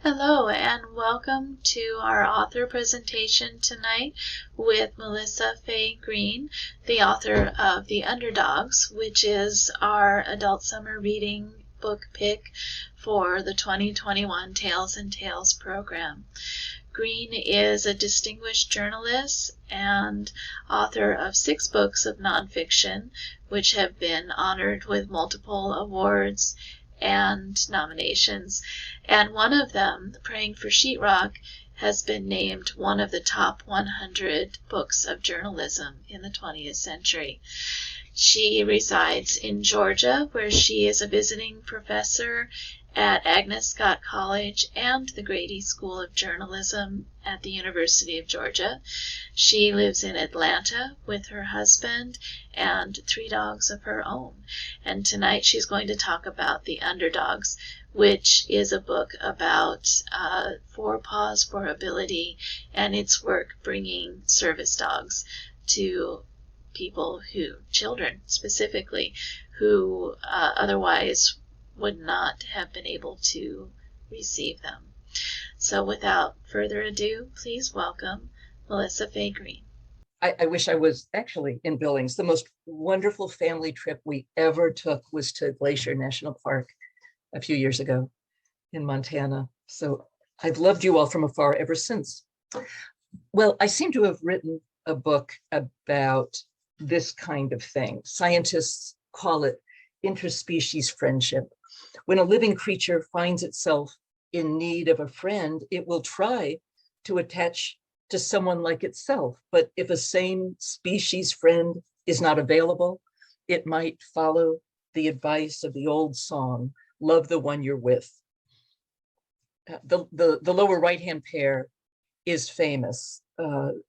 Hello and welcome to our author presentation tonight with Melissa Fay Greene, the author of The Underdogs, which is our adult summer reading book pick for the 2021 Tales and Tales program. Greene is a distinguished journalist and author of 6 books of nonfiction, which have been honored with multiple awards and nominations. And one of them, Praying for Sheetrock, has been named one of the top 100 books of journalism in the 20th century. She resides in Georgia, where she is a visiting professor at Agnes Scott College and the Grady School of Journalism at the University of Georgia. She lives in Atlanta with her husband and 3 dogs of her own. And tonight she's going to talk about The Underdogs, which is a book about For Paws for Ability and its work bringing service dogs to children specifically, who otherwise would not have been able to receive them. So without further ado, please welcome Melissa Fay Greene. I wish I was actually in Billings. The most wonderful family trip we ever took was to Glacier National Park a few years ago in Montana. So I've loved you all from afar ever since. Well, I seem to have written a book about this kind of thing. Scientists call it interspecies friendship. When a living creature finds itself in need of a friend, it will try to attach to someone like itself. But if a same species friend is not available, it might follow the advice of the old song, love the one you're with. The lower right-hand pair is famous.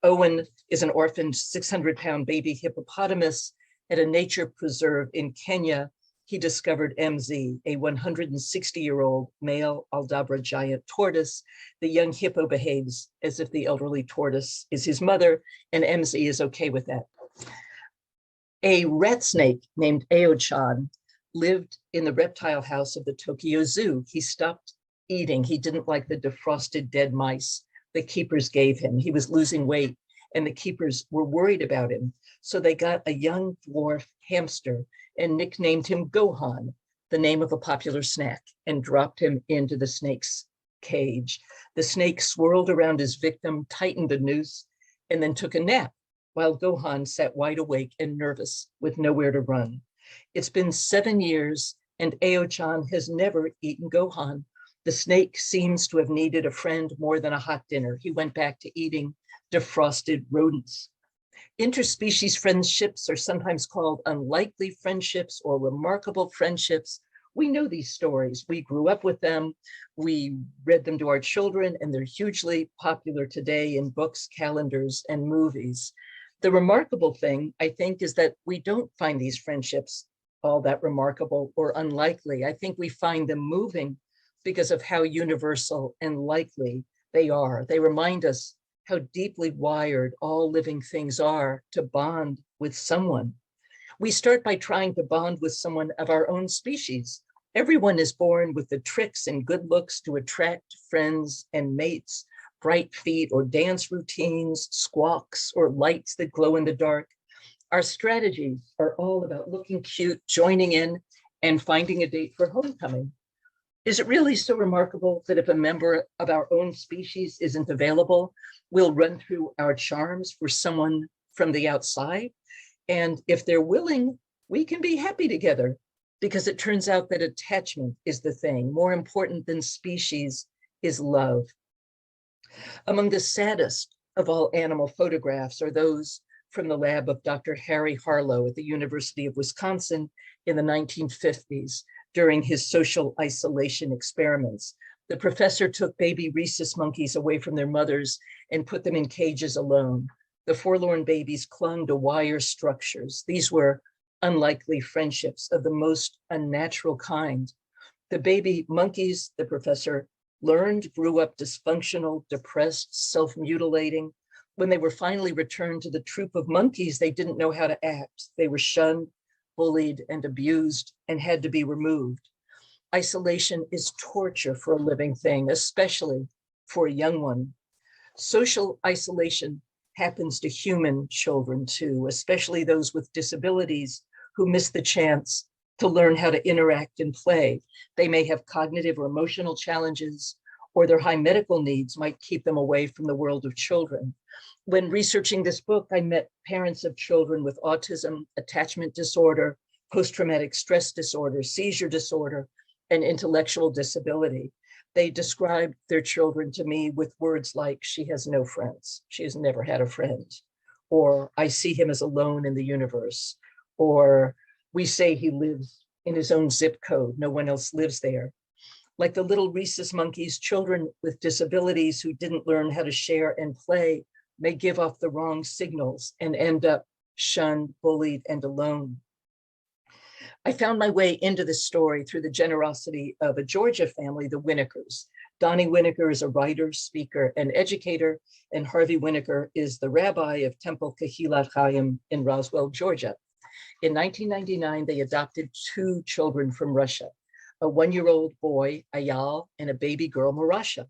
Owen is an orphaned 600-pound baby hippopotamus. At a nature preserve in Kenya, he discovered MZ, a 160-year-old male Aldabra giant tortoise. The young hippo behaves as if the elderly tortoise is his mother, and MZ is okay with that. A rat snake named Ao-chan lived in the reptile house of the Tokyo Zoo. He stopped eating. He didn't like the defrosted dead mice the keepers gave him. He was losing weight, and the keepers were worried about him. So they got a young dwarf hamster and nicknamed him Gohan, the name of a popular snack, and dropped him into the snake's cage. The snake swirled around his victim, tightened the noose, and then took a nap, while Gohan sat wide awake and nervous with nowhere to run. It's been 7 years, and Ao-chan has never eaten Gohan. The snake seems to have needed a friend more than a hot dinner. He went back to eating defrosted rodents. Interspecies friendships are sometimes called unlikely friendships or remarkable friendships. We know these stories. We grew up with them. We read them to our children, and they're hugely popular today in books, calendars, and movies. The remarkable thing, I think, is that we don't find these friendships all that remarkable or unlikely. I think we find them moving because of how universal and likely they are. They remind us how deeply wired all living things are to bond with someone. We start by trying to bond with someone of our own species. Everyone is born with the tricks and good looks to attract friends and mates, bright feet or dance routines, squawks or lights that glow in the dark. Our strategies are all about looking cute, joining in, and finding a date for homecoming. Is it really so remarkable that if a member of our own species isn't available, we'll run through our charms for someone from the outside? And if they're willing, we can be happy together, because it turns out that attachment is the thing. More important than species is love. Among the saddest of all animal photographs are those from the lab of Dr. Harry Harlow at the University of Wisconsin in the 1950s. During his social isolation experiments. The professor took baby rhesus monkeys away from their mothers and put them in cages alone. The forlorn babies clung to wire structures. These were unlikely friendships of the most unnatural kind. The baby monkeys, the professor learned, grew up dysfunctional, depressed, self-mutilating. When they were finally returned to the troop of monkeys, they didn't know how to act. They were shunned, bullied, and abused, and had to be removed. Isolation is torture for a living thing, especially for a young one. Social isolation happens to human children too, especially those with disabilities who miss the chance to learn how to interact and play. They may have cognitive or emotional challenges, or their high medical needs might keep them away from the world of children. When researching this book, I met parents of children with autism, attachment disorder, post-traumatic stress disorder, seizure disorder, and intellectual disability. They described their children to me with words like, she has no friends, she has never had a friend, or I see him as alone in the universe, or we say he lives in his own zip code, no one else lives there. Like the little rhesus monkeys, children with disabilities who didn't learn how to share and play may give off the wrong signals and end up shunned, bullied, and alone. I found my way into this story through the generosity of a Georgia family, the Winnikers. Donnie Winniker is a writer, speaker, and educator, and Harvey Winniker is the rabbi of Temple Kehilat Chaim in Roswell, Georgia. In 1999, they adopted two children from Russia, a one-year-old boy, Ayala, and a baby girl, Marasha.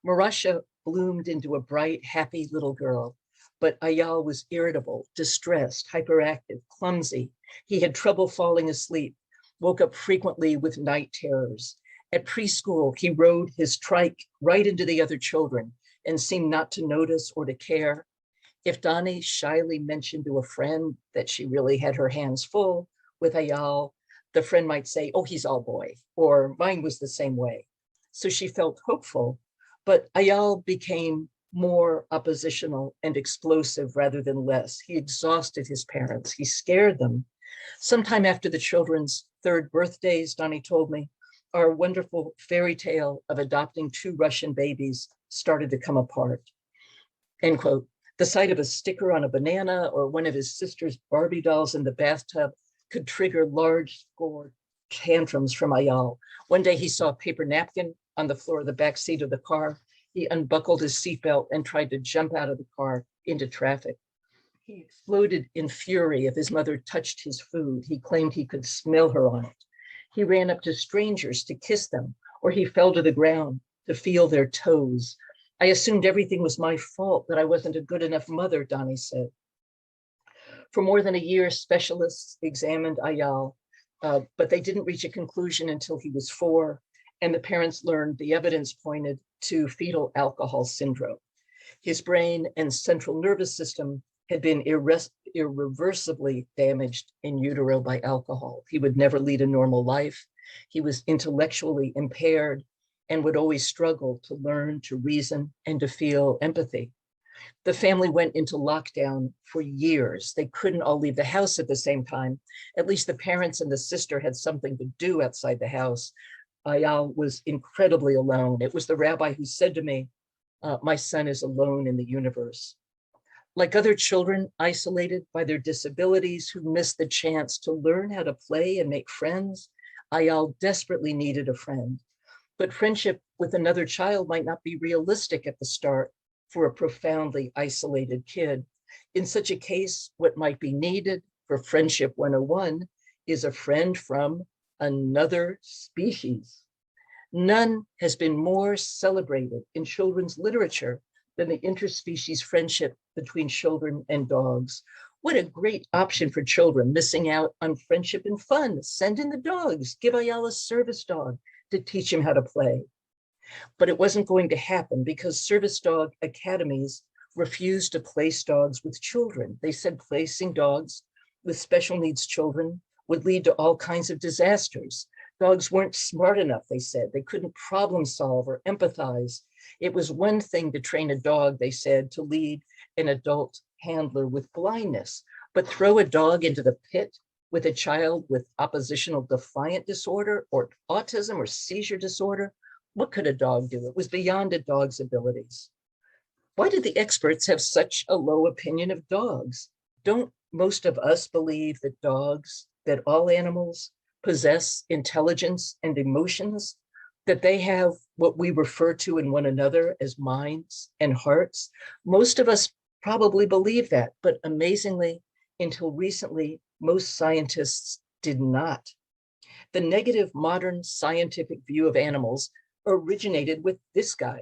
Marasha bloomed into a bright, happy little girl, but Ayala was irritable, distressed, hyperactive, clumsy. He had trouble falling asleep, woke up frequently with night terrors. At preschool, he rode his trike right into the other children and seemed not to notice or to care. If Donnie shyly mentioned to a friend that she really had her hands full with Ayala, the friend might say, oh, he's all boy, or mine was the same way. So she felt hopeful, but Ayala became more oppositional and explosive rather than less. He exhausted his parents. He scared them. Sometime after the children's third birthdays, Donnie told me, our wonderful fairy tale of adopting two Russian babies started to come apart. End quote. The sight of a sticker on a banana or one of his sister's Barbie dolls in the bathtub could trigger large score tantrums from Ayala. One day he saw a paper napkin on the floor of the back seat of the car. He unbuckled his seatbelt and tried to jump out of the car into traffic. He exploded in fury if his mother touched his food. He claimed he could smell her on it. He ran up to strangers to kiss them, or he fell to the ground to feel their toes. I assumed everything was my fault, that I wasn't a good enough mother, Donnie said. For more than a year, specialists examined Ayala, but they didn't reach a conclusion until he was 4, and the parents learned the evidence pointed to fetal alcohol syndrome. His brain and central nervous system had been irreversibly damaged in utero by alcohol. He would never lead a normal life. He was intellectually impaired and would always struggle to learn, to reason, and to feel empathy. The family went into lockdown for years. They couldn't all leave the house at the same time. At least the parents and the sister had something to do outside the house. Ayala was incredibly alone. It was the rabbi who said to me, my son is alone in the universe. Like other children isolated by their disabilities who missed the chance to learn how to play and make friends, Ayala desperately needed a friend. But friendship with another child might not be realistic at the start for a profoundly isolated kid. In such a case, what might be needed for Friendship 101 is a friend from another species. None has been more celebrated in children's literature than the interspecies friendship between children and dogs. What a great option for children missing out on friendship and fun. Send in the dogs, give Ayala a service dog to teach him how to play. But it wasn't going to happen because service dog academies refused to place dogs with children. They said placing dogs with special needs children would lead to all kinds of disasters. Dogs weren't smart enough, they said. They couldn't problem solve or empathize. It was one thing to train a dog, they said, to lead an adult handler with blindness, but throw a dog into the pit with a child with oppositional defiant disorder or autism or seizure disorder. What could a dog do? It was beyond a dog's abilities. Why did the experts have such a low opinion of dogs? Don't most of us believe that dogs, that all animals possess intelligence and emotions, that they have what we refer to in one another as minds and hearts? Most of us probably believe that, but amazingly, until recently, most scientists did not. The negative modern scientific view of animals originated with this guy,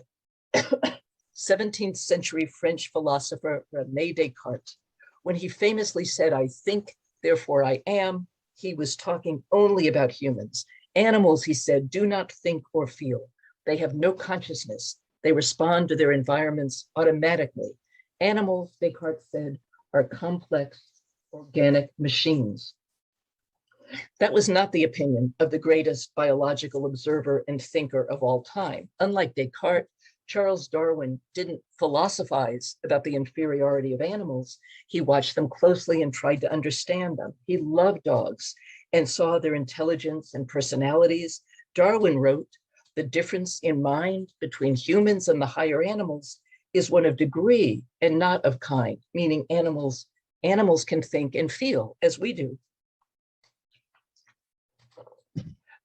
17th century French philosopher René Descartes. When he famously said, "I think, therefore I am," he was talking only about humans. Animals, he said, do not think or feel. They have no consciousness. They respond to their environments automatically. Animals, Descartes said, are complex organic machines. That was not the opinion of the greatest biological observer and thinker of all time. Unlike Descartes, Charles Darwin didn't philosophize about the inferiority of animals. He watched them closely and tried to understand them. He loved dogs and saw their intelligence and personalities. Darwin wrote, "The difference in mind between humans and the higher animals is one of degree and not of kind," meaning animals can think and feel as we do.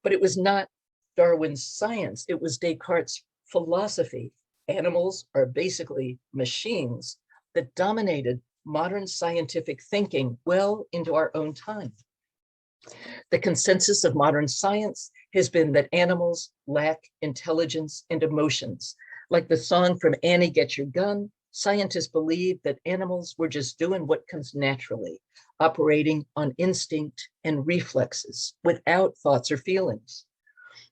But it was not Darwin's science, it was Descartes' philosophy. Animals are basically machines that dominated modern scientific thinking well into our own time. The consensus of modern science has been that animals lack intelligence and emotions. Like the song from Annie Get Your Gun, scientists believe that animals were just doing what comes naturally, operating on instinct and reflexes without thoughts or feelings.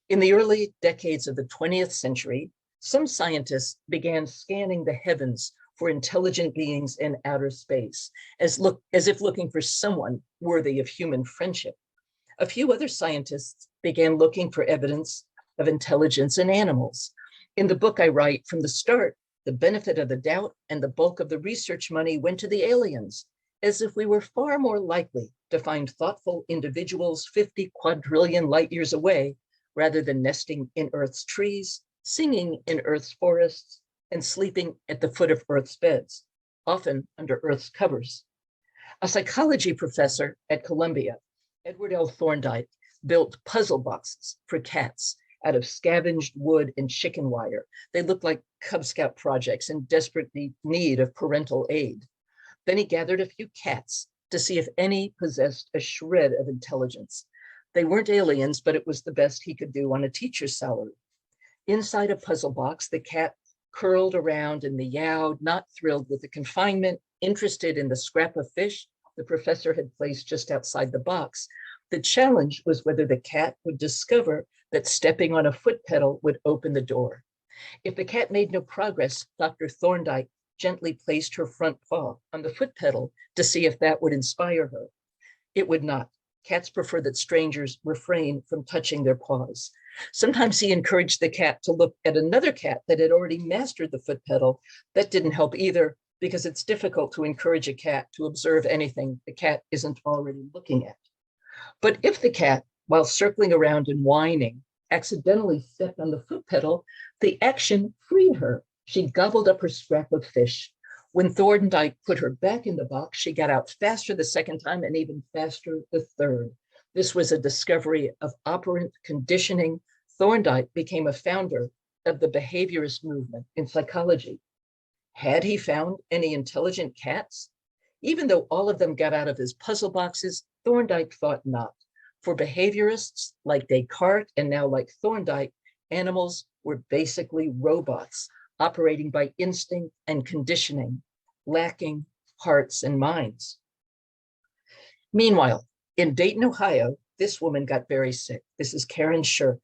In the early decades of the 20th century, some scientists began scanning the heavens for intelligent beings in outer space, as if looking for someone worthy of human friendship. A few other scientists began looking for evidence of intelligence in animals. In the book I write, from the start, the benefit of the doubt and the bulk of the research money went to the aliens, as if we were far more likely to find thoughtful individuals 50 quadrillion light years away, rather than nesting in Earth's trees, singing in Earth's forests, and sleeping at the foot of Earth's beds, often under Earth's covers. A psychology professor at Columbia, Edward L. Thorndike, built puzzle boxes for cats out of scavenged wood and chicken wire. They looked like Cub Scout projects in desperate need of parental aid. Then he gathered a few cats to see if any possessed a shred of intelligence. They weren't aliens, but it was the best he could do on a teacher's salary. Inside a puzzle box, the cat curled around and meowed, not thrilled with the confinement, interested in the scrap of fish the professor had placed just outside the box. The challenge was whether the cat would discover that stepping on a foot pedal would open the door. If the cat made no progress, Dr. Thorndike gently placed her front paw on the foot pedal to see if that would inspire her. It would not. Cats prefer that strangers refrain from touching their paws. Sometimes he encouraged the cat to look at another cat that had already mastered the foot pedal. That didn't help either, because it's difficult to encourage a cat to observe anything the cat isn't already looking at. But if the cat, while circling around and whining, accidentally stepped on the foot pedal, the action freed her. She gobbled up her scrap of fish. When Thorndike put her back in the box, she got out faster the second time and even faster the third. This was a discovery of operant conditioning. Thorndike became a founder of the behaviorist movement in psychology. Had he found any intelligent cats? Even though all of them got out of his puzzle boxes, Thorndike thought not. For behaviorists like Descartes and now like Thorndike, animals were basically robots operating by instinct and conditioning, lacking hearts and minds. Meanwhile, in Dayton, Ohio, this woman got very sick. This is Karen Shirk.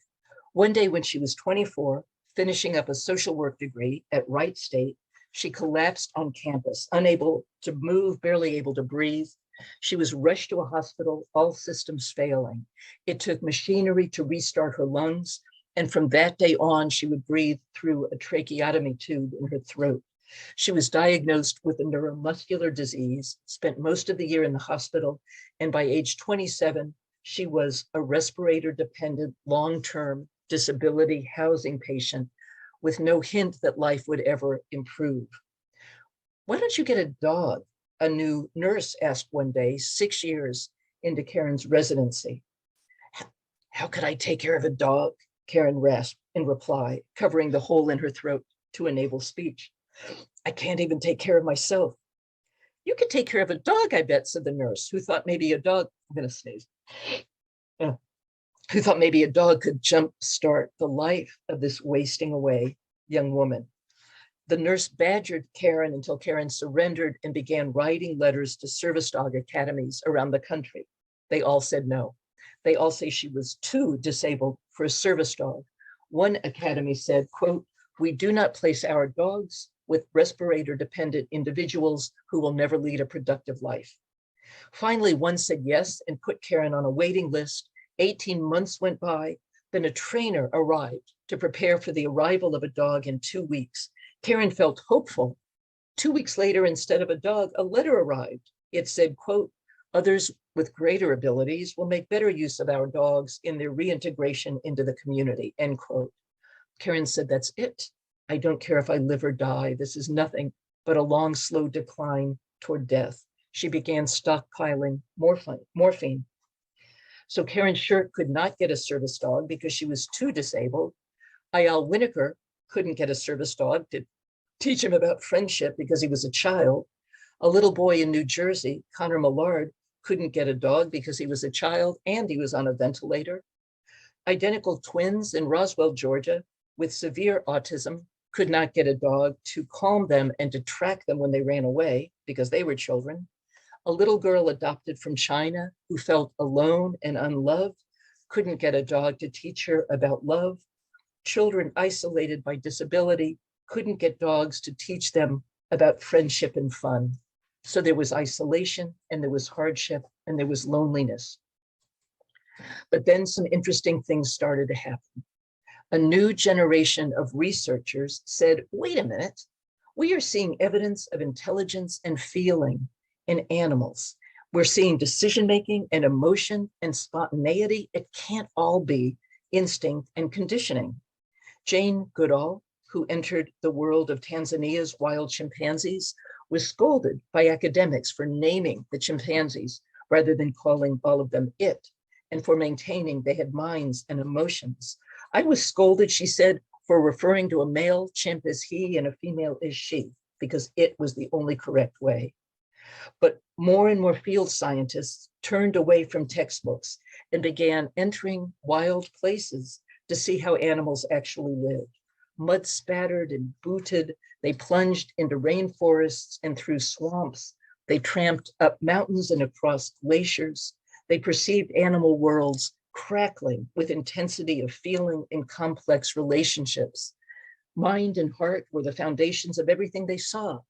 One day when she was 24, finishing up a social work degree at Wright State, she collapsed on campus, unable to move, barely able to breathe. She was rushed to a hospital, all systems failing. It took machinery to restart her lungs, and from that day on, she would breathe through a tracheotomy tube in her throat. She was diagnosed with a neuromuscular disease, spent most of the year in the hospital, and by age 27, she was a respirator-dependent, long-term disability housing patient with no hint that life would ever improve. "Why don't you get a dog?" a new nurse asked one day, 6 years into Karen's residency. "How could I take care of a dog?" Karen rasped in reply, covering the hole in her throat to enable speech. "I can't even take care of myself." "You could take care of a dog, I bet," said the nurse, who thought maybe a dog, I'm going to sneeze. who thought maybe a dog could jumpstart the life of this wasting away young woman. The nurse badgered Karen until Karen surrendered and began writing letters to service dog academies around the country. They all said no. They all say she was too disabled for a service dog. One academy said, quote, "We do not place our dogs with respirator dependent individuals who will never lead a productive life." Finally, one said yes and put Karen on a waiting list. 18 months went by. Then a trainer arrived to prepare for the arrival of a dog in 2 weeks. Karen felt hopeful. 2 weeks later, instead of a dog, a letter arrived. It said, quote, "Others with greater abilities will make better use of our dogs in their reintegration into the community," end quote. Karen said, "That's it. I don't care if I live or die. This is nothing but a long, slow decline toward death." She began stockpiling morphine. So Karen Shirk could not get a service dog because she was too disabled. Ayala Winokur couldn't get a service dog to teach him about friendship because he was a child. A little boy in New Jersey, Connor Millard, couldn't get a dog because he was a child and he was on a ventilator. Identical twins in Roswell, Georgia, with severe autism could not get a dog to calm them and to track them when they ran away because they were children. A little girl adopted from China who felt alone and unloved couldn't get a dog to teach her about love. Children isolated by disability couldn't get dogs to teach them about friendship and fun. So there was isolation and there was hardship and there was loneliness. But then some interesting things started to happen. A new generation of researchers said, wait a minute, we are seeing evidence of intelligence and feeling in animals. We're seeing decision-making and emotion and spontaneity. It can't all be instinct and conditioning. Jane Goodall, who entered the world of Tanzania's wild chimpanzees, was scolded by academics for naming the chimpanzees rather than calling all of them it, and for maintaining they had minds and emotions. I was scolded, she said, for referring to a male chimp as he and a female as she, because it was the only correct way. But more and more field scientists turned away from textbooks and began entering wild places to see how animals actually lived. Mud spattered and booted, they plunged into rainforests and through swamps. They tramped up mountains and across glaciers. They perceived animal worlds crackling with intensity of feeling and complex relationships. Mind and heart were the foundations of everything they saw.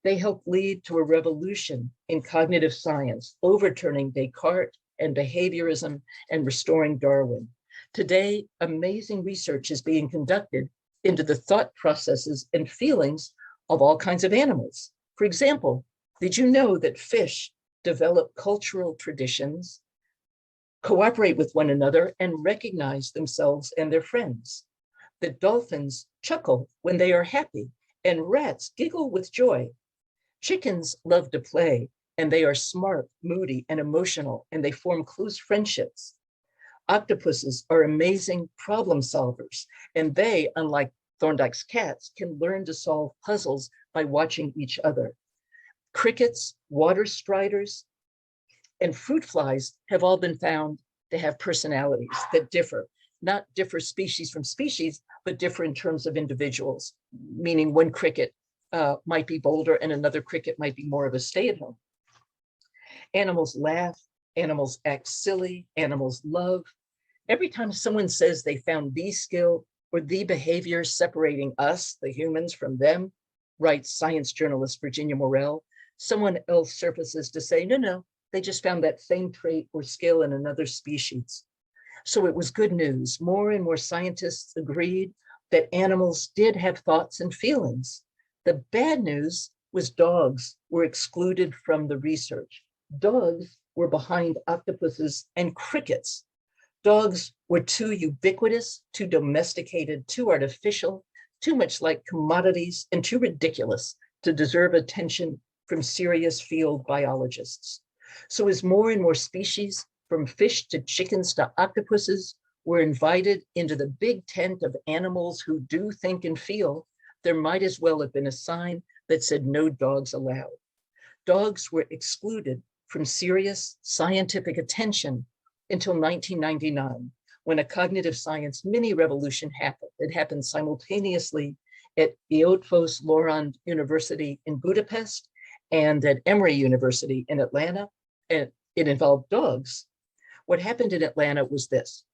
They helped lead to a revolution in cognitive science, overturning Descartes and behaviorism and restoring Darwin. Today, amazing research is being conducted into the thought processes and feelings of all kinds of animals. For example, did you know that fish develop cultural traditions, cooperate with one another, and recognize themselves and their friends? That dolphins chuckle when they are happy, and rats giggle with joy. Chickens love to play, and they are smart, moody, and emotional, and they form close friendships. Octopuses are amazing problem solvers, and they, unlike Thorndike's cats, can learn to solve puzzles by watching each other. Crickets, water striders, and fruit flies have all been found to have personalities that differ, not differ species from species, but differ in terms of individuals, meaning one cricket might be bolder and another cricket might be more of a stay-at-home. Animals laugh, animals act silly, animals love. Every time someone says they found the skill or the behavior separating us, the humans, from them, writes science journalist Virginia Morell, someone else surfaces to say, no, they just found that same trait or skill in another species. So it was good news. More and more scientists agreed that animals did have thoughts and feelings. The bad news was dogs were excluded from the research. Dogs were behind octopuses and crickets. Dogs were too ubiquitous, too domesticated, too artificial, too much like commodities, and too ridiculous to deserve attention from serious field biologists. So as more and more species, from fish to chickens to octopuses, were invited into the big tent of animals who do think and feel, there might as well have been a sign that said no dogs allowed. Dogs were excluded from serious scientific attention until 1999, when a cognitive science mini revolution happened. It happened simultaneously at Eötvös Loránd University in Budapest and at Emory University in Atlanta, and it involved dogs. What happened in Atlanta was this.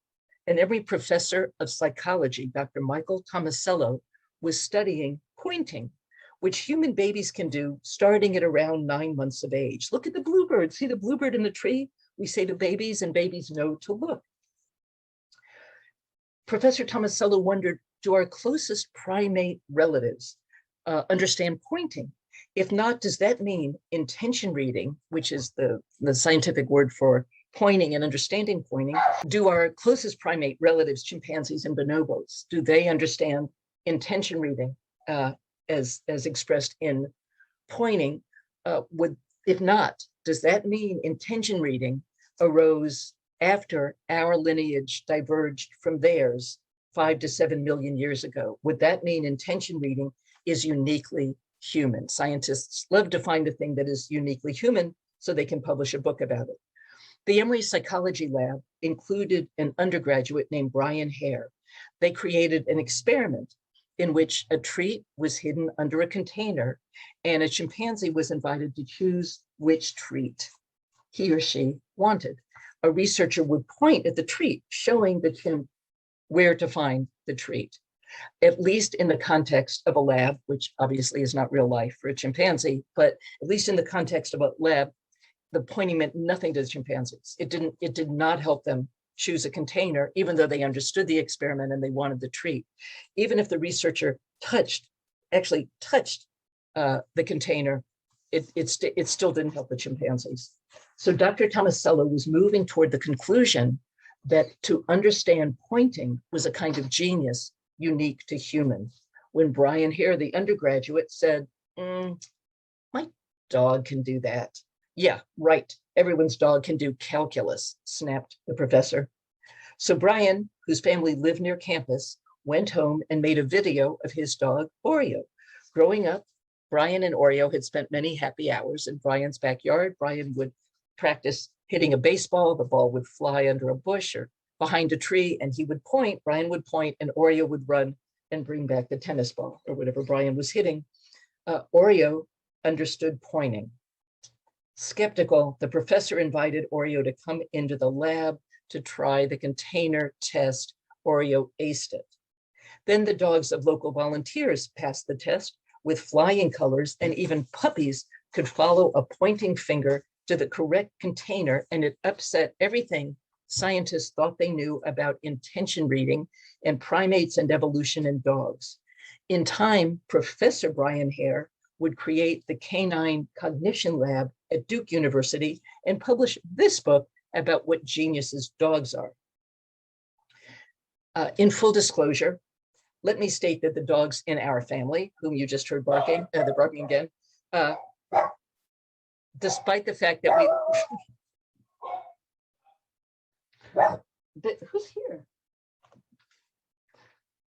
An Emory professor of psychology, Dr. Michael Tomasello, was studying pointing, which human babies can do starting at around 9 months of age. Look at the bluebird. See the bluebird in the tree? We say to babies, and babies know to look. Professor Tomasello wondered, do our closest primate relatives understand pointing? If not, does that mean intention reading, which is the scientific word for pointing and understanding pointing? Do our closest primate relatives, chimpanzees and bonobos, do they understand intention reading as expressed in pointing? If not, does that mean intention reading arose after our lineage diverged from theirs 5 to 7 million years ago? Would that mean intention reading is uniquely human? Scientists love to find a thing that is uniquely human so they can publish a book about it. The Emory Psychology Lab included an undergraduate named Brian Hare. They created an experiment in which a treat was hidden under a container and a chimpanzee was invited to choose which treat he or she wanted. A researcher would point at the treat, showing the chimp where to find the treat, at least in the context of a lab, which obviously is not real life for a chimpanzee, but at least in the context of a lab, the pointing meant nothing to the chimpanzees. It did not help them choose a container, even though they understood the experiment and they wanted the treat. Even if the researcher actually touched the container, it still didn't help the chimpanzees. So Dr. Tomasello was moving toward the conclusion that to understand pointing was a kind of genius unique to humans. When Brian Hare, the undergraduate, said, my dog can do that. Yeah, right. Everyone's dog can do calculus, snapped the professor. So Brian, whose family lived near campus, went home and made a video of his dog, Oreo. Growing up, Brian and Oreo had spent many happy hours in Brian's backyard. Brian would practice hitting a baseball. The ball would fly under a bush or behind a tree, and he would point, Brian would point, and Oreo would run and bring back the tennis ball or whatever Brian was hitting. Oreo understood pointing. Skeptical, the professor invited Oreo to come into the lab to try the container test. Oreo aced it. Then the dogs of local volunteers passed the test with flying colors, and even puppies could follow a pointing finger to the correct container, and it upset everything scientists thought they knew about intention reading and primates and evolution in dogs. In time, Professor Brian Hare would create the Canine Cognition Lab at Duke University and publish this book about what geniuses dogs are. In full disclosure, let me state that the dogs in our family, whom you just heard barking, they're barking again, despite the fact that who's here?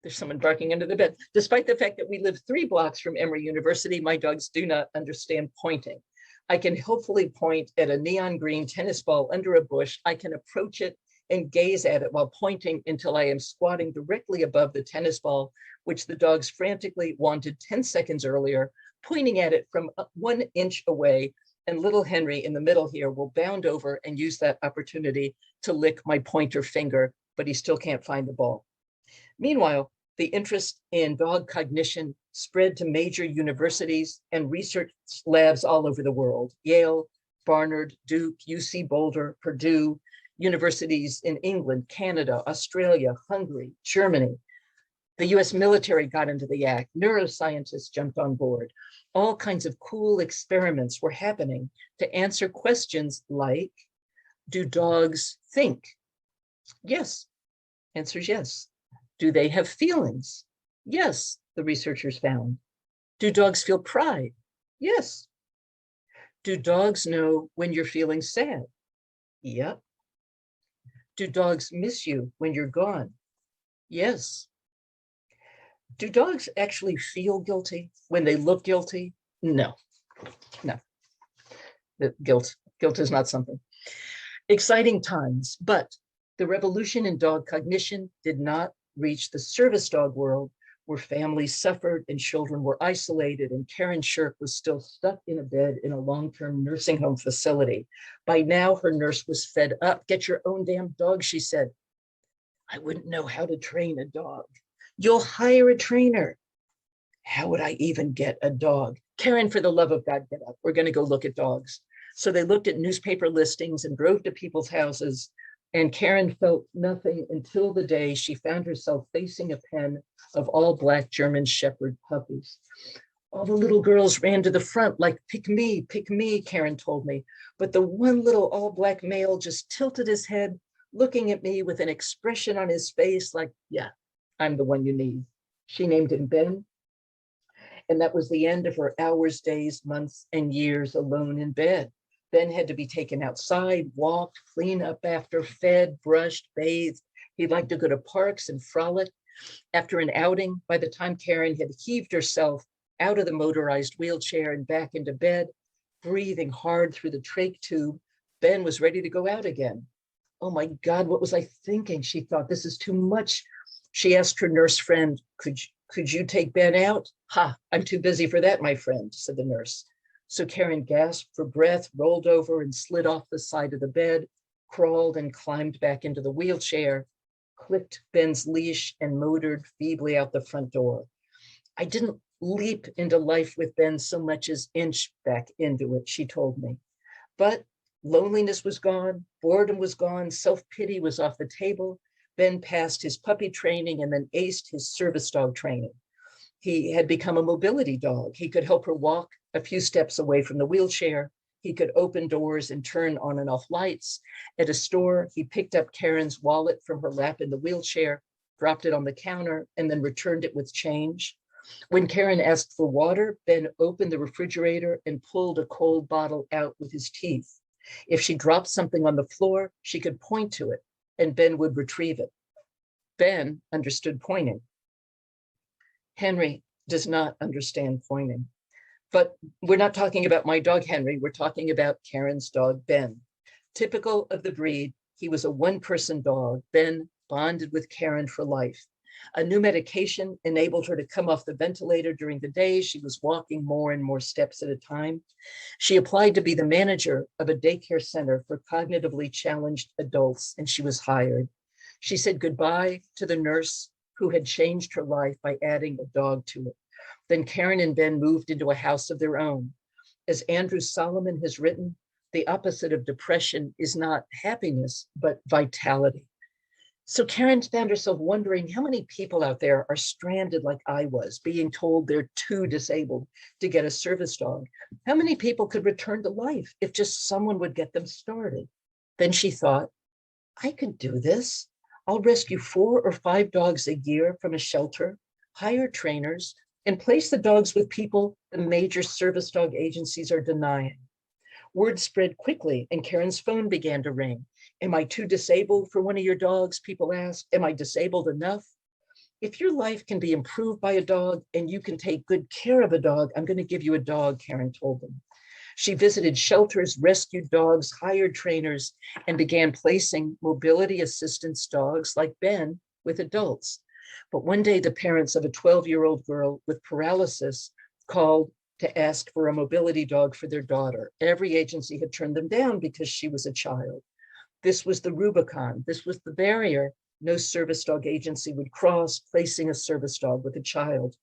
There's someone barking under the bed. Despite the fact that we live 3 blocks from Emory University, my dogs do not understand pointing. I can hopefully point at a neon green tennis ball under a bush. I can approach it and gaze at it while pointing until I am squatting directly above the tennis ball, which the dogs frantically wanted 10 seconds earlier, pointing at it from 1 inch away. And little Henry in the middle here will bound over and use that opportunity to lick my pointer finger, but he still can't find the ball. Meanwhile, the interest in dog cognition spread to major universities and research labs all over the world: Yale, Barnard, Duke, UC Boulder, Purdue, universities in England, Canada, Australia, Hungary, Germany. The US military got into the act. Neuroscientists jumped on board. All kinds of cool experiments were happening to answer questions like, do dogs think? Yes. Answer's yes. Do they have feelings? Yes, the researchers found. Do dogs feel pride? Yes. Do dogs know when you're feeling sad? Yep. Do dogs miss you when you're gone? Yes. Do dogs actually feel guilty when they look guilty? No. The guilt is not something. Exciting times, but The revolution in dog cognition did not reach the service dog world, where families suffered and children were isolated, and Karen Shirk was still stuck in a bed in a long-term nursing home facility. By now, her nurse was fed up. Get your own damn dog, she said. I wouldn't know how to train a dog. You'll hire a trainer. How would I even get a dog? Karen, for the love of God, get up. We're going to go look at dogs. So they looked at newspaper listings and drove to people's houses. And Karen felt nothing until the day she found herself facing a pen of all Black German Shepherd puppies. All the little girls ran to the front like, pick me, Karen told me. But the one little all Black male just tilted his head, looking at me with an expression on his face like, yeah, I'm the one you need. She named him Ben. And that was the end of her hours, days, months, and years alone in bed. Ben had to be taken outside, walked, cleaned up after, fed, brushed, bathed. He liked to go to parks and frolic. After an outing, by the time Karen had heaved herself out of the motorized wheelchair and back into bed, breathing hard through the trach tube, Ben was ready to go out again. Oh my God, what was I thinking? She thought, this is too much. She asked her nurse friend, could you take Ben out? Ha, I'm too busy for that, my friend, said the nurse. So Karen gasped for breath, rolled over and slid off the side of the bed, crawled and climbed back into the wheelchair, clicked Ben's leash and motored feebly out the front door. I didn't leap into life with Ben so much as inch back into it, she told me. But loneliness was gone, boredom was gone, self-pity was off the table. Ben passed his puppy training and then aced his service dog training. He had become a mobility dog. He could help her walk a few steps away from the wheelchair. He could open doors and turn on and off lights. At a store, he picked up Karen's wallet from her lap in the wheelchair, dropped it on the counter, and then returned it with change. When Karen asked for water, Ben opened the refrigerator and pulled a cold bottle out with his teeth. If she dropped something on the floor, she could point to it, and Ben would retrieve it. Ben understood pointing. Henry does not understand pointing. But we're not talking about my dog, Henry. We're talking about Karen's dog, Ben. Typical of the breed, he was a one-person dog. Ben bonded with Karen for life. A new medication enabled her to come off the ventilator during the day. She was walking more and more steps at a time. She applied to be the manager of a daycare center for cognitively challenged adults, and she was hired. She said goodbye to the nurse who had changed her life by adding a dog to it. Then Karen and Ben moved into a house of their own. As Andrew Solomon has written, the opposite of depression is not happiness, but vitality. So Karen found herself wondering how many people out there are stranded like I was, being told they're too disabled to get a service dog. How many people could return to life if just someone would get them started? Then she thought, I could do this. I'll rescue 4 or 5 dogs a year from a shelter, hire trainers, and place the dogs with people the major service dog agencies are denying. Word spread quickly, and Karen's phone began to ring. Am I too disabled for one of your dogs? People asked. Am I disabled enough? If your life can be improved by a dog and you can take good care of a dog, I'm going to give you a dog, Karen told them. She visited shelters, rescued dogs, hired trainers, and began placing mobility assistance dogs like Ben with adults. But one day, the parents of a 12-year-old girl with paralysis called to ask for a mobility dog for their daughter. Every agency had turned them down because she was a child. This was the Rubicon. This was the barrier no service dog agency would cross, placing a service dog with a child.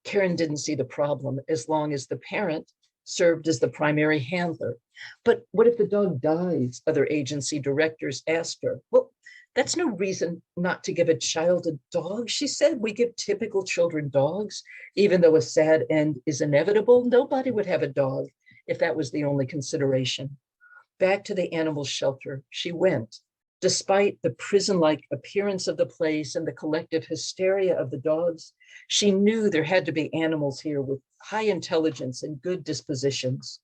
Karen didn't see the problem as long as the parent served as the primary handler. But what if the dog dies? Other agency directors asked her. Well, that's no reason not to give a child a dog, she said. We give typical children dogs, even though a sad end is inevitable. Nobody would have a dog if that was the only consideration. Back to the animal shelter she went. Despite the prison-like appearance of the place and the collective hysteria of the dogs, she knew there had to be animals here with high intelligence and good dispositions.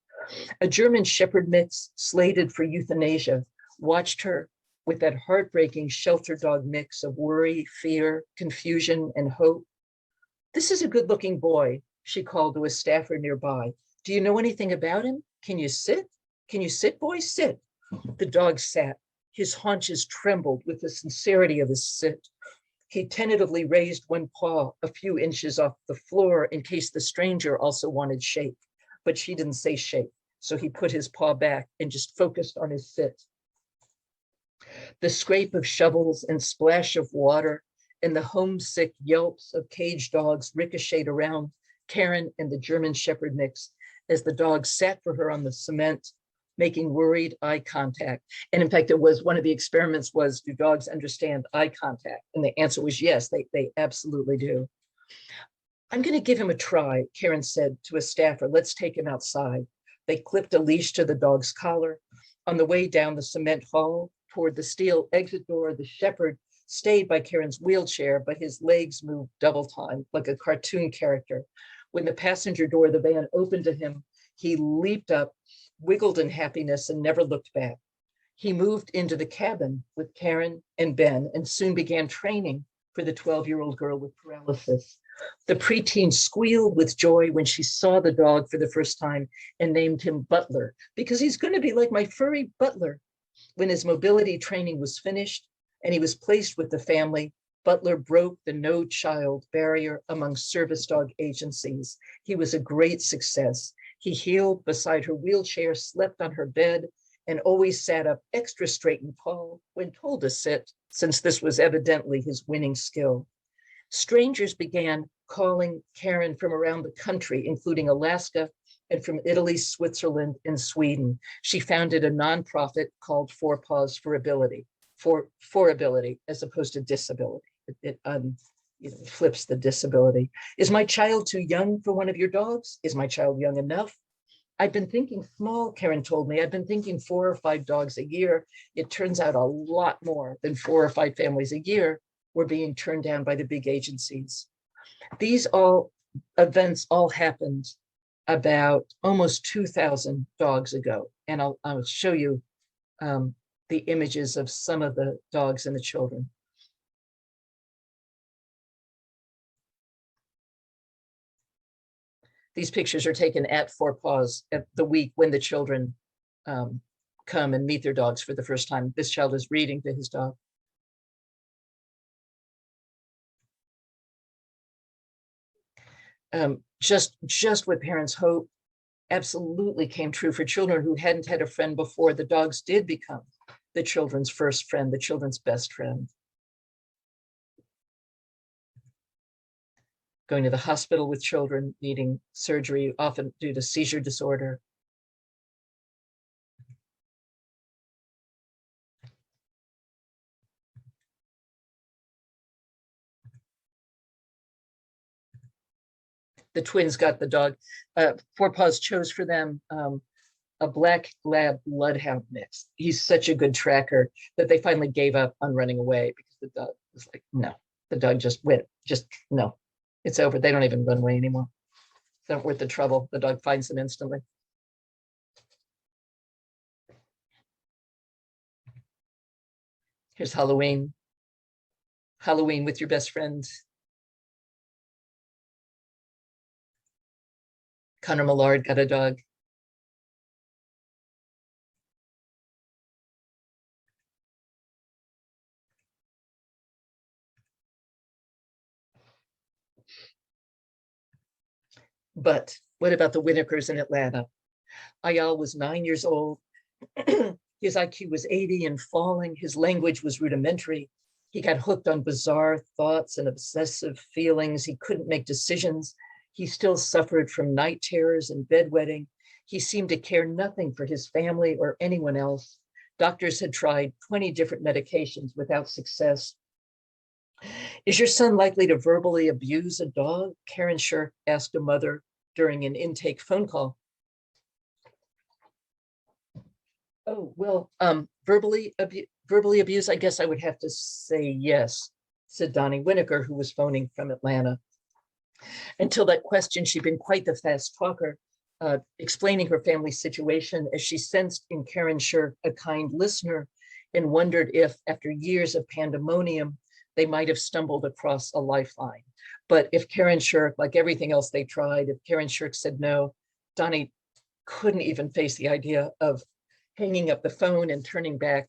A German Shepherd mix slated for euthanasia watched her with that heartbreaking shelter dog mix of worry, fear, confusion, and hope. This is a good-looking boy, she called to a staffer nearby. Do you know anything about him? Can you sit? Can you sit, boy? Sit. The dog sat. His haunches trembled with the sincerity of his sit. He tentatively raised one paw a few inches off the floor in case the stranger also wanted shake, but she didn't say shake. So he put his paw back and just focused on his sit. The scrape of shovels and splash of water and the homesick yelps of caged dogs ricocheted around Karen and the German Shepherd mix as the dog sat for her on the cement, making worried eye contact. And in fact, it was one of the experiments was, do dogs understand eye contact? And the answer was yes, they absolutely do. I'm going to give him a try, Karen said to a staffer. Let's take him outside. They clipped a leash to the dog's collar. On the way down the cement hall toward the steel exit door, the shepherd stayed by Karen's wheelchair, but his legs moved double time like a cartoon character. When the passenger door of the van opened to him, he leaped up, wiggled in happiness, and never looked back. He moved into the cabin with Karen and Ben and soon began training for the 12-year-old girl with paralysis. The preteen squealed with joy when she saw the dog for the first time and named him Butler, because he's going to be like my furry butler. When his mobility training was finished and he was placed with the family, Butler broke the no child barrier among service dog agencies. He was a great success. He healed beside her wheelchair, slept on her bed, and always sat up extra straight and tall when told to sit, since this was evidently his winning skill. Strangers began calling Karen from around the country, including Alaska and from Italy, Switzerland, and Sweden. She founded a nonprofit called Four Paws for Ability, for ability, as opposed to disability. It flips the disability. Is my child too young for one of your dogs? Is my child young enough? I've been thinking small, Karen told me. I've been thinking 4 or 5 dogs a year. It turns out a lot more than 4 or 5 families a year were being turned down by the big agencies. These events all happened about almost 2,000 dogs ago. And I'll show you the images of some of the dogs and the children. These pictures are taken at Four Paws at the week when the children come and meet their dogs for the first time. This child is reading to his dog. Just what parents hope absolutely came true for children who hadn't had a friend before. The dogs did become the children's first friend, the children's best friend. Going to the hospital with children needing surgery, often due to seizure disorder. The twins got the dog. Four Paws chose for them a black lab bloodhound mix. He's such a good tracker that they finally gave up on running away because the dog was like, no. The dog just went, no. It's over. They don't even run away anymore. It's not worth the trouble. The dog finds them instantly. Here's Halloween. Halloween with your best friend. Connor Millard got a dog. But what about the Winnikers in Atlanta? Ayala was 9 years old. His IQ was 80 and falling. His language was rudimentary. He got hooked on bizarre thoughts and obsessive feelings. He couldn't make decisions. He still suffered from night terrors and bedwetting. He seemed to care nothing for his family or anyone else. Doctors had tried 20 different medications without success. Is your son likely to verbally abuse a dog? Karen Shirk asked a mother during an intake phone call. Oh, well, verbally abuse, I guess I would have to say yes, said Donnie Winokur, who was phoning from Atlanta. Until that question, she'd been quite the fast talker, explaining her family's situation as she sensed in Karen Shirk a kind listener and wondered if, after years of pandemonium, they might have stumbled across a lifeline. But if Karen Shirk, like everything else they tried, if Karen Shirk said no, Donnie couldn't even face the idea of hanging up the phone and turning back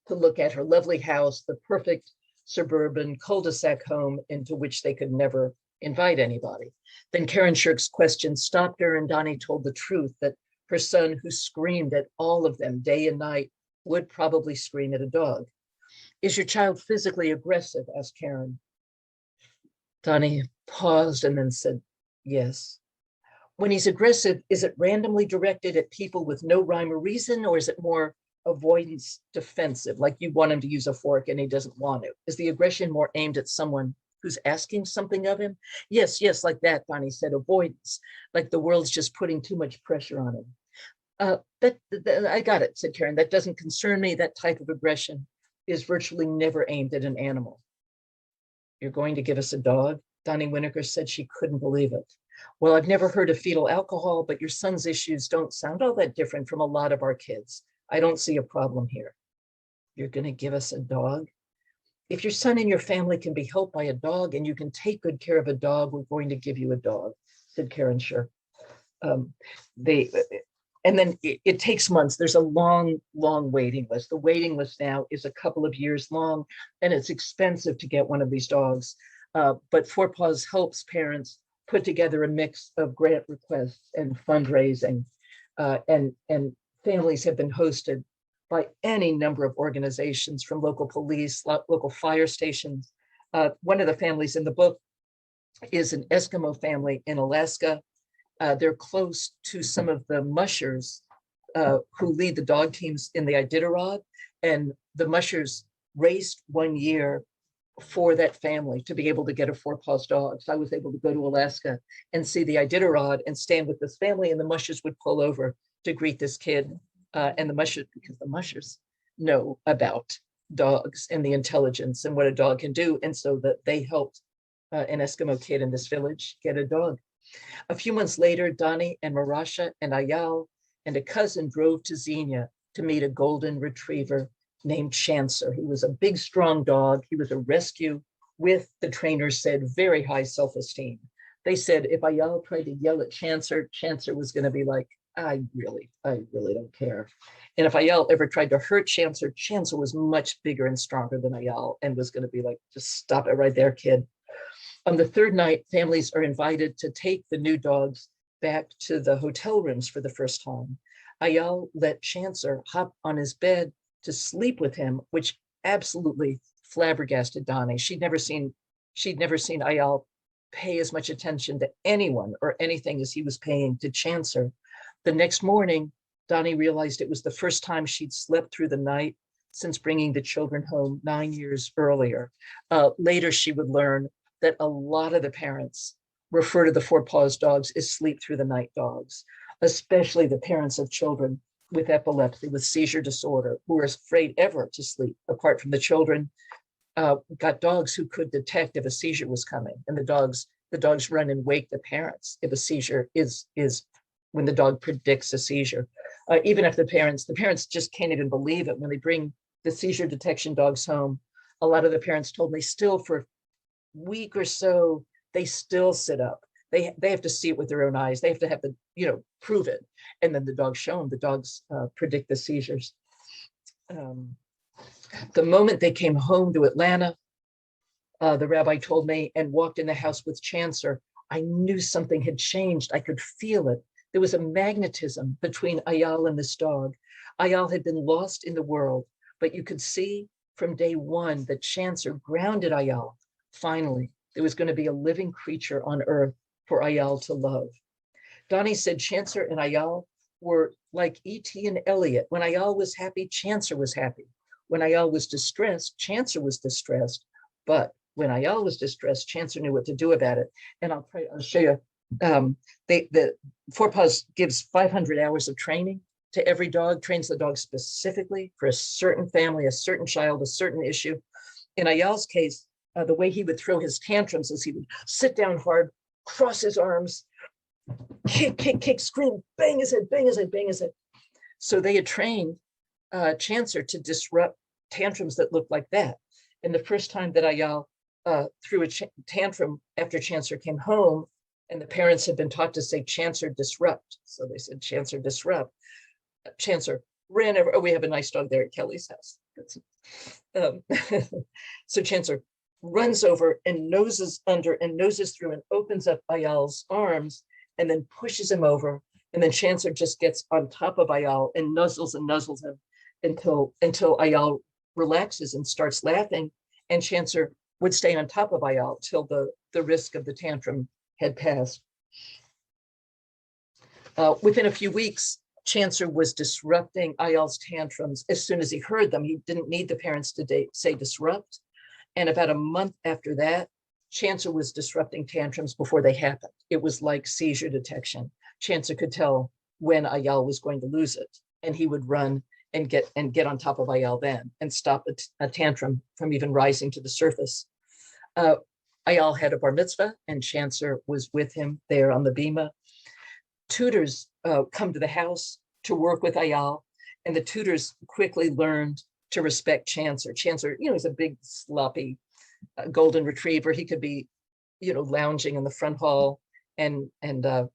to look at her lovely house, the perfect suburban cul-de-sac home into which they could never invite anybody. Then Karen Shirk's question stopped her, and Donnie told the truth that her son, who screamed at all of them day and night, would probably scream at a dog. Is your child physically aggressive? Asked Karen. Donnie paused and then said, yes. When he's aggressive, is it randomly directed at people with no rhyme or reason, or is it more avoidance defensive, like you want him to use a fork and he doesn't want to? Is the aggression more aimed at someone who's asking something of him? Yes, like that, Donnie said, avoidance, like the world's just putting too much pressure on him. I got it, said Karen. That doesn't concern me. That type of aggression is virtually never aimed at an animal. You're going to give us a dog? Donnie Winokur said she couldn't believe it. Well, I've never heard of fetal alcohol, but your son's issues don't sound all that different from a lot of our kids. I don't see a problem here. You're going to give us a dog? If your son and your family can be helped by a dog and you can take good care of a dog, we're going to give you a dog, said Karen Shirk. And then it takes months. There's a long waiting list. The waiting list now is a couple of years long, and it's expensive to get one of these dogs. But Four Paws helps parents put together a mix of grant requests and fundraising, and families have been hosted by any number of organizations, from local police, local fire stations. One of the families in the book is an Eskimo family in Alaska. They're close to some of the mushers who lead the dog teams in the Iditarod, and the mushers raced one year for that family to be able to get a Four Paws dog. So I was able to go to Alaska and see the Iditarod and stand with this family, and the mushers would pull over to greet this kid. And the mushers, because the mushers know about dogs and the intelligence and what a dog can do. And so that they helped an Eskimo kid in this village get a dog. A few months later, Donnie and Marasha and Ayala and a cousin drove to Xenia to meet a golden retriever named Chancellor. He was a big, strong dog. He was a rescue with, the trainers said, very high self-esteem. They said if Ayala tried to yell at Chancellor, Chancellor was going to be like, I really don't care. And if Ayala ever tried to hurt Chancellor, Chancellor was much bigger and stronger than Ayala and was going to be like, just stop it right there, kid. On the third night, families are invited to take the new dogs back to the hotel rooms for the first time. Ayala let Chancellor hop on his bed to sleep with him, which absolutely flabbergasted Donnie. She'd never seen Ayala pay as much attention to anyone or anything as he was paying to Chancellor. The next morning, Donnie realized it was the first time she'd slept through the night since bringing the children home 9 years earlier. Later, she would learn that a lot of the parents refer to the Four Paws dogs as sleep through the night dogs, especially the parents of children with epilepsy, with seizure disorder, who were afraid ever to sleep apart from the children. Got dogs who could detect if a seizure was coming, and the dogs run and wake the parents if a seizure is when the dog predicts a seizure. Even if the parents just can't even believe it when they bring the seizure detection dogs home. A lot of the parents told me still for a week or so, they still sit up. They have to see it with their own eyes. They have to have the, prove it. And then the dogs show them, the dogs predict the seizures. The moment they came home to Atlanta, the rabbi told me, and walked in the house with Chancellor, I knew something had changed. I could feel it. There was a magnetism between Ayala and this dog. Ayala had been lost in the world, but you could see from day one that Chancellor grounded Ayala. Finally, there was going to be a living creature on earth for Ayala to love. Donnie said Chancellor and Ayala were like E.T. and Elliot. When Ayala was happy, Chancellor was happy. When Ayala was distressed, Chancellor was distressed. But when Ayala was distressed, Chancellor knew what to do about it. And I'll show you. The Four Paws gives 500 hours of training to every dog, trains the dog specifically for a certain family, a certain child, a certain issue. In Ayala's case, the way he would throw his tantrums is he would sit down hard, cross his arms, kick, scream, bang his head, bang his head, bang his head. So they had trained Chancellor to disrupt tantrums that looked like that. And the first time that Ayala threw a tantrum after Chancellor came home, and the parents had been taught to say Chancellor disrupt. So they said Chancellor disrupt. Chancellor ran over. Oh, we have a nice dog there at Kelly's house. Um, so Chancellor runs over and noses under and noses through and opens up Ayal's arms and then pushes him over. And then Chancellor just gets on top of Ayal and nuzzles him until Ayal relaxes and starts laughing. And Chancellor would stay on top of Ayal till the risk of the tantrum had passed. Within a few weeks, Chancellor was disrupting Ayal's tantrums as soon as he heard them. He didn't need the parents to say disrupt. And about a month after that, Chancellor was disrupting tantrums before they happened. It was like seizure detection. Chancellor could tell when Ayala was going to lose it, and he would run and get on top of Ayala then and stop a tantrum from even rising to the surface. Ayala had a bar mitzvah, and Chancellor was with him there on the bima. Tutors come to the house to work with Ayala, and the tutors quickly learned to respect Chancellor. Chancellor, he's a big, sloppy golden retriever. He could be, lounging in the front hall, and Ayala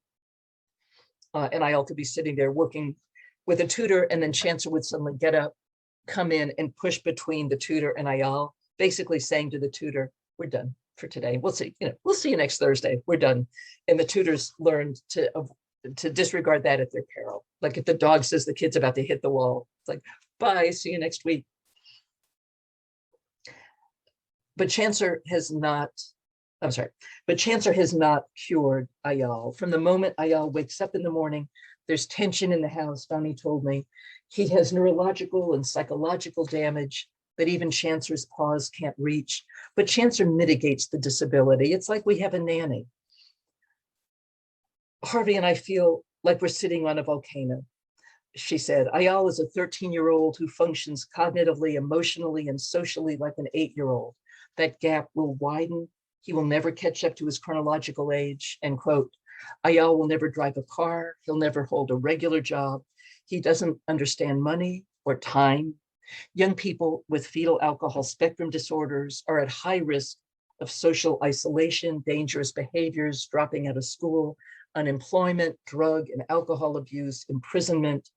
could be sitting there working with a tutor, and then Chancellor would suddenly get up, come in, and push between the tutor and Ayala, basically saying to the tutor, "We're done for today. We'll see. We'll see you next Thursday. We're done." And the tutors learned to disregard that at their peril. Like if the dog says the kid's about to hit the wall, it's like, "Bye, see you next week." But Chancellor has not cured Ayala. From the moment Ayala wakes up in the morning, there's tension in the house, Donnie told me. He has neurological and psychological damage that even Chancellor's paws can't reach. But Chancellor mitigates the disability. It's like we have a nanny. Harvey and I feel like we're sitting on a volcano, she said. Ayala is a 13-year-old who functions cognitively, emotionally, and socially like an 8-year-old. That gap will widen. He will never catch up to his chronological age, end quote. Ayala will never drive a car. He'll never hold a regular job. He doesn't understand money or time. Young people with fetal alcohol spectrum disorders are at high risk of social isolation, dangerous behaviors, dropping out of school, unemployment, drug and alcohol abuse, imprisonment.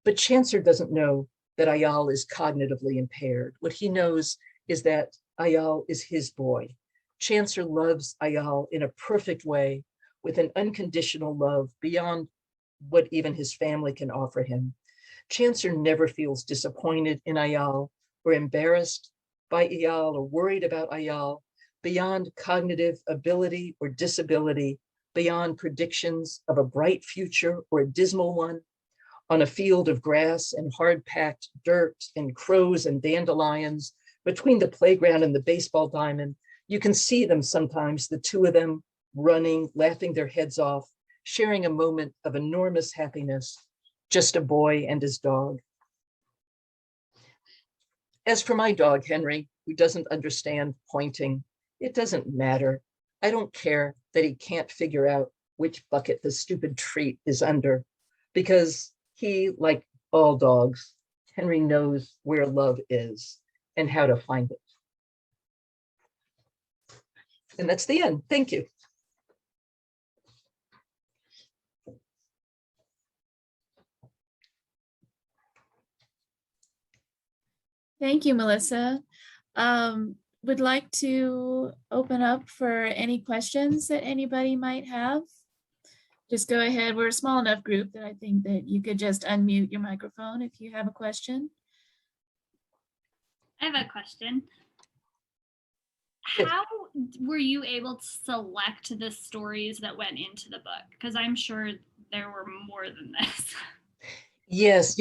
But Chancellor doesn't know that Ayala is cognitively impaired. What he knows is that Ayala is his boy. Chancellor loves Ayala in a perfect way, with an unconditional love beyond what even his family can offer him. Chancellor never feels disappointed in Ayala or embarrassed by Ayala or worried about Ayala, beyond cognitive ability or disability, beyond predictions of a bright future or a dismal one. On a field of grass and hard-packed dirt and crows and dandelions, between the playground and the baseball diamond, you can see them sometimes, the two of them running, laughing their heads off, sharing a moment of enormous happiness, just a boy and his dog. As for my dog, Henry, who doesn't understand pointing, it doesn't matter. I don't care that he can't figure out which bucket the stupid treat is under, because he, like all dogs, Henry knows where love is and how to find it. And that's the end. Thank you. Thank you, Melissa. Would like to open up for any questions that anybody might have. Just go ahead. We're a small enough group that I think that you could just unmute your microphone if you have a question. I have a question. How were you able to select the stories that went into the book? Because I'm sure there were more than this. Yes.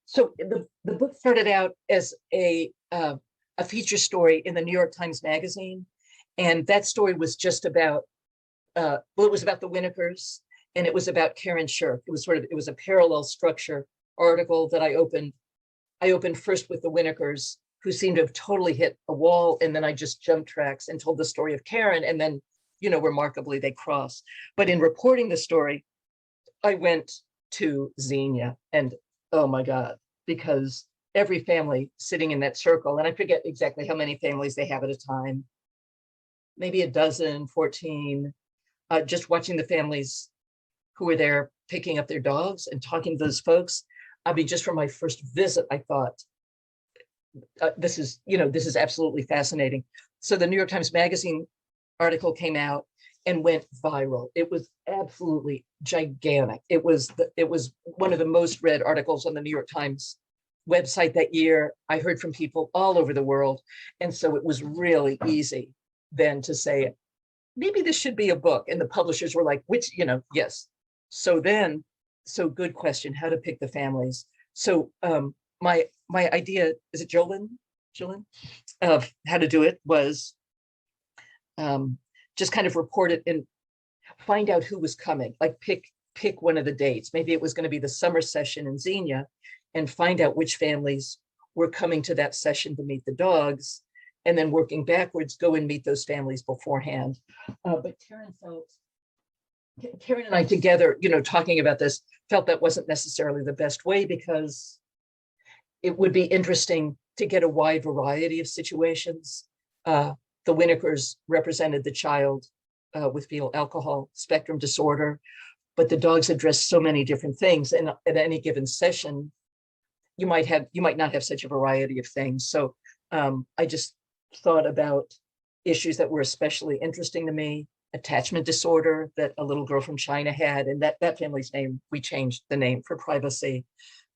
So the book started out as a feature story in the New York Times Magazine. And that story was just about, it was about the Winnikers, and it was about Karen Shirk. It was a parallel structure article that I opened first with the Winnikers, who seemed to have totally hit a wall. And then I just jumped tracks and told the story of Karen. And then, remarkably, they cross. But in reporting the story, I went to Xenia, and oh my God, because every family sitting in that circle, and I forget exactly how many families they have at a time, maybe a dozen, 14, just watching the families who were there picking up their dogs and talking to those folks. I mean, just from my first visit, I thought, this is absolutely fascinating. So the New York Times Magazine article came out and went viral. It was absolutely gigantic. It was one of the most read articles on the New York Times website that year. I heard from people all over the world. And so it was really easy then to say, maybe this should be a book. And the publishers were like, which, yes. So good question, how to pick the families. So my idea, is it Jolyn, of how to do it was just kind of report it and find out who was coming, like pick one of the dates. Maybe it was going to be the summer session in Xenia, and find out which families were coming to that session to meet the dogs, and then working backwards, go and meet those families beforehand. But Karen and I together, talking about this, felt that wasn't necessarily the best way, because it would be interesting to get a wide variety of situations. The Winnikers represented the child with fetal alcohol spectrum disorder, but the dogs address so many different things. And at any given session, you might not have such a variety of things. So I just thought about issues that were especially interesting to me. Attachment disorder that a little girl from China had, and that family's name, we changed the name for privacy.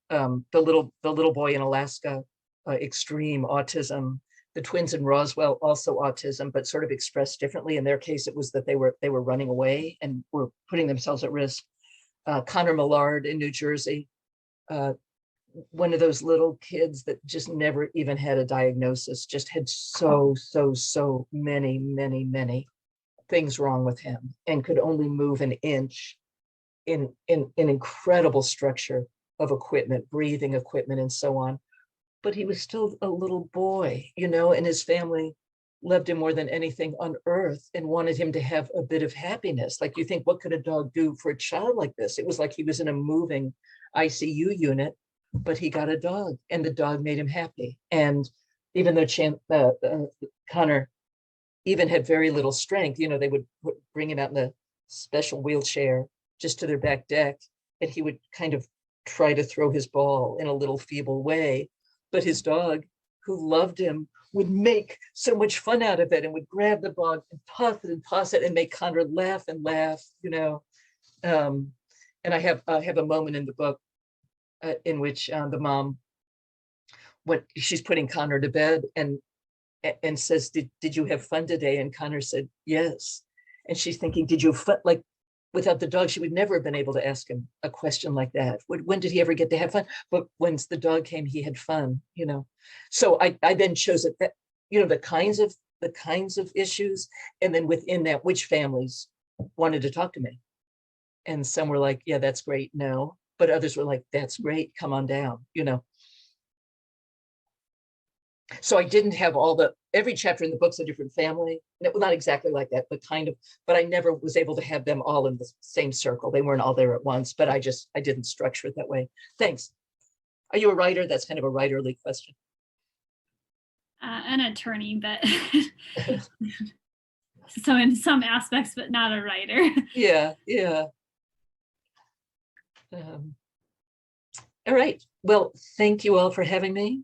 The little boy in Alaska, extreme autism. The twins in Roswell, also autism, but sort of expressed differently. In their case, it was that they were running away and were putting themselves at risk. Connor Millard in New Jersey, one of those little kids that just never even had a diagnosis, just had so many things wrong with him, and could only move an inch in incredible structure of equipment, breathing equipment, and so on. But he was still a little boy, and his family loved him more than anything on earth and wanted him to have a bit of happiness. Like, you think, what could a dog do for a child like this? It was like he was in a moving ICU unit, but he got a dog, and the dog made him happy. And even though Connor even had very little strength, they would bring him out in a special wheelchair just to their back deck, and he would kind of try to throw his ball in a little feeble way. But his dog, who loved him, would make so much fun out of it and would grab the ball and toss it and make Connor laugh and laugh, And I have a moment in the book in which the mom, when she's putting Connor to bed, and says, did you have fun today? And Connor said, yes. And she's thinking, did you have fun? Like, without the dog, she would never have been able to ask him a question like that. When did he ever get to have fun? But once the dog came, he had fun, So I then chose it, that, the kinds of issues, and then within that, which families wanted to talk to me. And some were like, yeah, that's great, no. But others were like, that's great, come on down, So I didn't have every chapter in the book's a different family. Well, not exactly like that, but kind of, but I never was able to have them all in the same circle. They weren't all there at once, but I didn't structure it that way. Thanks. Are you a writer? That's kind of a writerly question. An attorney, but so in some aspects, but not a writer. Yeah. All right. Well, thank you all for having me.